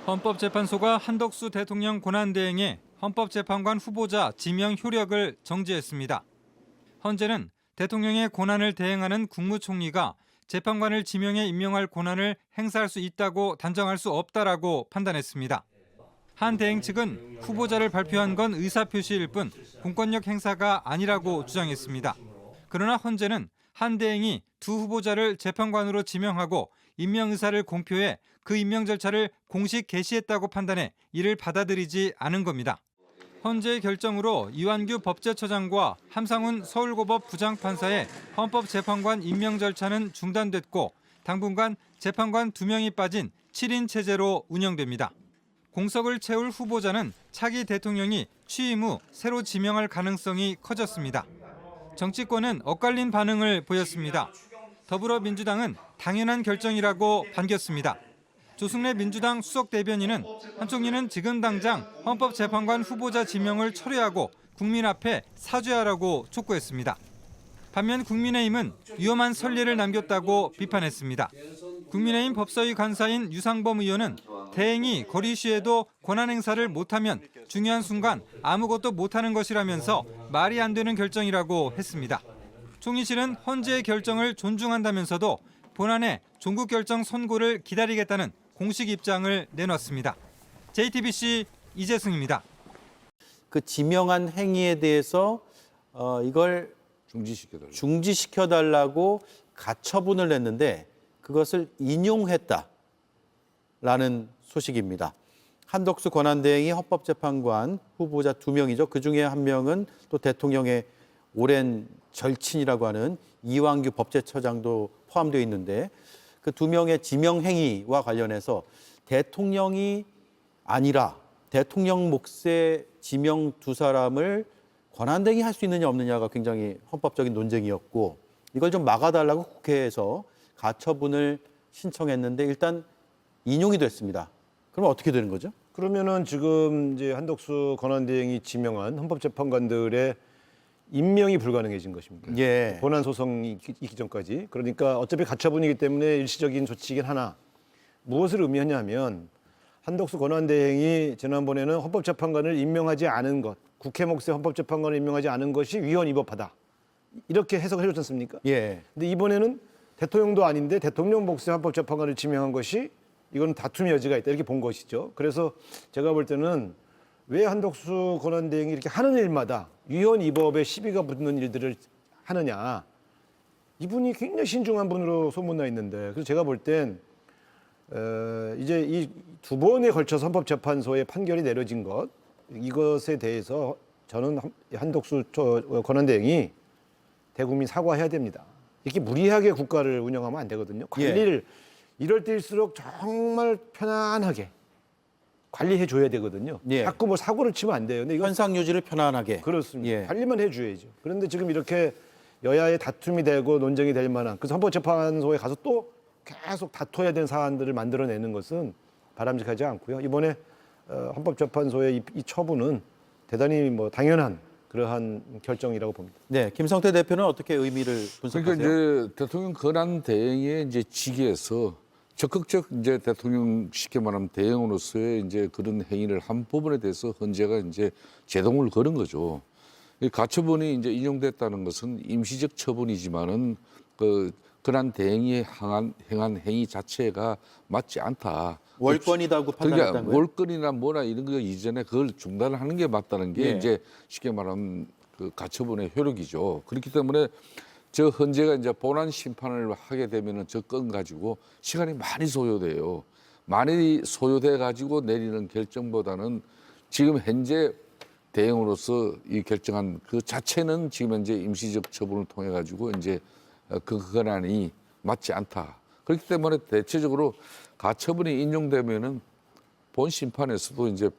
헌법재판소가 한덕수 대통령 권한대행의 헌법재판관 후보자 지명 효력을 정지했습니다. 헌재는 대통령의 권한을 대행하는 국무총리가 재판관을 지명해 임명할 권한을 행사할 수 있다고 단정할 수 없다라고 판단했습니다. 한 대행 측은 후보자를 발표한 건 의사표시일 뿐 공권력 행사가 아니라고 주장했습니다. 그러나 헌재는 한 대행이 두 후보자를 재판관으로 지명하고 임명 의사를 공표해 그 임명 절차를 공식 개시했다고 판단해 이를 받아들이지 않은 겁니다. 헌재의 결정으로 이완규 법제처장과 함상훈 서울고법 부장판사의 헌법재판관 임명 절차는 중단됐고 당분간 재판관 2명이 빠진 7인 체제로 운영됩니다. 공석을 채울 후보자는 차기 대통령이 취임 후 새로 지명할 가능성이 커졌습니다. 정치권은 엇갈린 반응을 보였습니다. 더불어민주당은 당연한 결정이라고 반겼습니다. 조승래 민주당 수석 대변인은 한 총리는 지금 당장 헌법재판관 후보자 지명을 철회하고 국민 앞에 사죄하라고 촉구했습니다. 반면 국민의힘은 위험한 선례를 남겼다고 비판했습니다. 국민의힘 법사위 간사인 유상범 의원은 대행이 거리 시에도 권한 행사를 못하면 중요한 순간 아무것도 못하는 것이라면서 말이 안 되는 결정이라고 했습니다. 총리실은 헌재의 결정을 존중한다면서도 본안의 종국 결정 선고를 기다리겠다는 공식 입장을 내놨습니다. JTBC 이재승입니다. 그 지명한 행위에 대해서 이걸 중지시켜달라고 가처분을 냈는데 그것을 인용했다라는 소식입니다. 한덕수 권한대행이 헌법재판관 후보자 2명이죠. 그중에 한 명은 또 대통령의 오랜 절친이라고 하는 이완규 법제처장도 포함되어 있는데 그 2명의 지명 행위와 관련해서 대통령이 아니라 대통령 몫의 지명 2사람을 권한대행이 할 수 있느냐 없느냐가 굉장히 헌법적인 논쟁이었고 이걸 좀 막아달라고 국회에서 가처분을 신청했는데 일단 인용이 됐습니다. 그럼 어떻게 되는 거죠? 그러면은 지금 이제 한덕수 권한대행이 지명한 헌법재판관들의 임명이 불가능해진 것입니다. 예. 본안 소송이 있기 전까지. 그러니까 어차피 가처분이기 때문에 일시적인 조치이긴 하나 무엇을 의미하냐면 한덕수 권한대행이 지난번에는 헌법재판관을 임명하지 않은 것, 국회 몫의 헌법재판관을 임명하지 않은 것이 위헌 위법하다. 이렇게 해석을 해줬지 않습니까? 예. 근데 이번에는 대통령도 아닌데 대통령 몫의 헌법재판관을 지명한 것이 이건 다툼의 여지가 있다. 이렇게 본 것이죠. 그래서 제가 볼 때는 왜 한덕수 권한대행이 이렇게 하는 일마다 위헌 위법에 시비가 붙는 일들을 하느냐. 이분이 굉장히 신중한 분으로 소문나 있는데 그래서 제가 볼 땐 이제 이 2번에 걸쳐서 헌법재판소의 판결이 내려진 것 이것에 대해서 저는 한덕수 권한대행이 대국민 사과해야 됩니다. 이렇게 무리하게 국가를 운영하면 안 되거든요. 관리를 이럴 때일수록 정말 편안하게 관리해 줘야 되거든요. 예. 자꾸 뭐 사고를 치면 안 돼요. 근데 이건 현상 유지를 편안하게. 그렇습니다. 예. 관리만 해줘야죠. 그런데 지금 이렇게 여야의 다툼이 되고 논쟁이 될 만한 그래서 헌법재판소에 가서 또 계속 다퉈야 되는 사안들을 만들어내는 것은 바람직하지 않고요. 이번에 헌법재판소의 이 처분은 대단히 뭐 당연한 그러한 결정이라고 봅니다. 네, 김성태 대표는 어떻게 의미를 분석하세요? 그러니까 이제 대통령 권한 대행의 이제 직위에서 적극적 이제 대통령 쉽게 말하면 대행으로서의 이제 그런 행위를 한 부분에 대해서 헌재가 이제 제동을 걸은 거죠. 이 가처분이 이제 인용됐다는 것은 임시적 처분이지만은 그 권한 대행이 행한 행위 자체가 맞지 않다. 월권이다고 판단했다는 그러니까 거예요? 월권이나 뭐나 이런 거 이전에 그걸 중단을 하는 게 맞다는 게 예. 이제 쉽게 말하면 그 가처분의 효력이죠. 그렇기 때문에 저 헌재가 이제 본안 심판을 하게 되면은 저 건 가지고 시간이 많이 소요돼요. 많이 소요돼 가지고 내리는 결정보다는 지금 현재 대행으로서 이 결정한 그 자체는 지금 현재 임시적 처분을 통해 가지고 이제 그 권한이 맞지 않다. 그렇기 때문에 대체적으로 가처분이 인용되면은 본 심판에서도 이제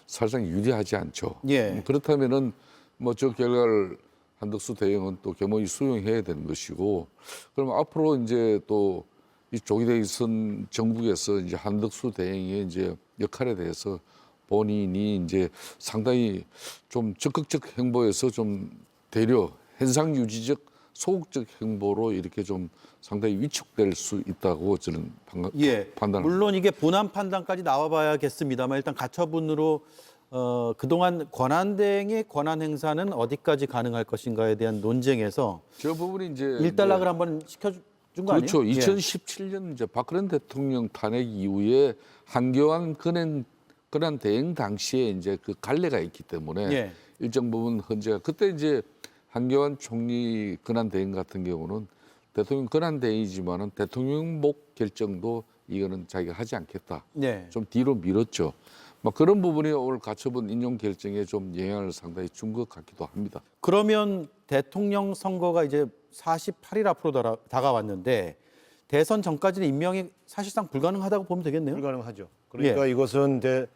사실상 유리하지 않죠. 예. 그렇다면은 뭐 저 결과를 한덕수 대행은 또 겸허히 수용해야 되는 것이고, 그럼 앞으로 이제 또 이 조기대 있은 정국에서 이제 한덕수 대행의 이제 역할에 대해서 본인이 이제 상당히 좀 적극적 행보에서 좀 되려 현상 유지적 소극적 행보로 이렇게 좀 상당히 위축될 수 있다고 저는 예, 판단합니다. 물론 이게 본안 판단까지 나와봐야겠습니다만 일단 가처분으로 그동안 권한대행의 권한 행사는 어디까지 가능할 것인가에 대한 논쟁에서 저 부분이 이제 일단락을 한번 시켜준 거 아니에요? 그렇죠. 예. 2017년 이제 박근혜 대통령 탄핵 이후에 한교안 권한 대행 당시에 이제 그 갈래가 있기 때문에 예. 일정 부분 헌재가 그때 이제 한교안 총리 권한 대행 같은 경우는 대통령 권한 대행이지만은 대통령목 결정도 이거는 자기가 하지 않겠다. 네. 좀 뒤로 밀었죠. 막 그런 부분이 오늘 가처분 인용 결정에 좀 영향을 상당히 준 것 같기도 합니다. 그러면 대통령 선거가 이제 48일 앞으로 다가왔는데 대선 전까지는 임명이 사실상 불가능하다고 보면 되겠네요. 불가능하죠. 그러니까 이것은 이제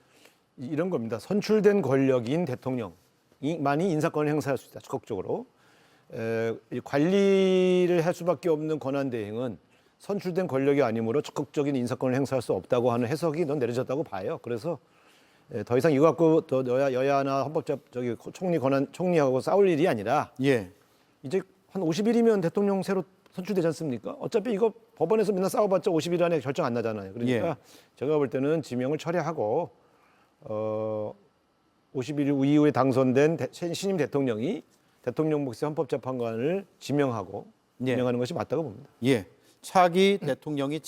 이런 겁니다. 선출된 권력인 대통령만이 인사권을 행사할 수 있다. 적극적으로 이 관리를 할 수밖에 없는 권한대행은 선출된 권력이 아니므로 적극적인 인사권을 행사할 수 없다고 하는 해석이 넌 내려졌다고 봐요. 그래서 더 이상 이거 갖고 더 여야나 헌법적 총리하고 싸울 일이 아니라 예. 이제 한 50일이면 대통령 새로 선출되지 않습니까? 어차피 이거 법원에서 맨날 싸워봤자 50일 안에 결정 안 나잖아요. 그러니까 제가 볼 때는 지명을 철회하고 50일 이후에 당선된 신임 대통령이 대통령 몫의 헌법재판관을 지명하고 임명하는 것이 맞다고 봅니다. 예. 차기 대통령이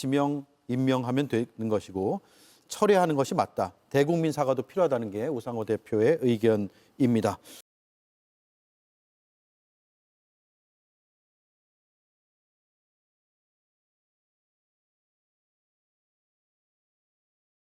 임명하면 되는 것이고 철회하는 것이 맞다. 대국민 사과도 필요하다는 게 우상호 대표의 의견입니다.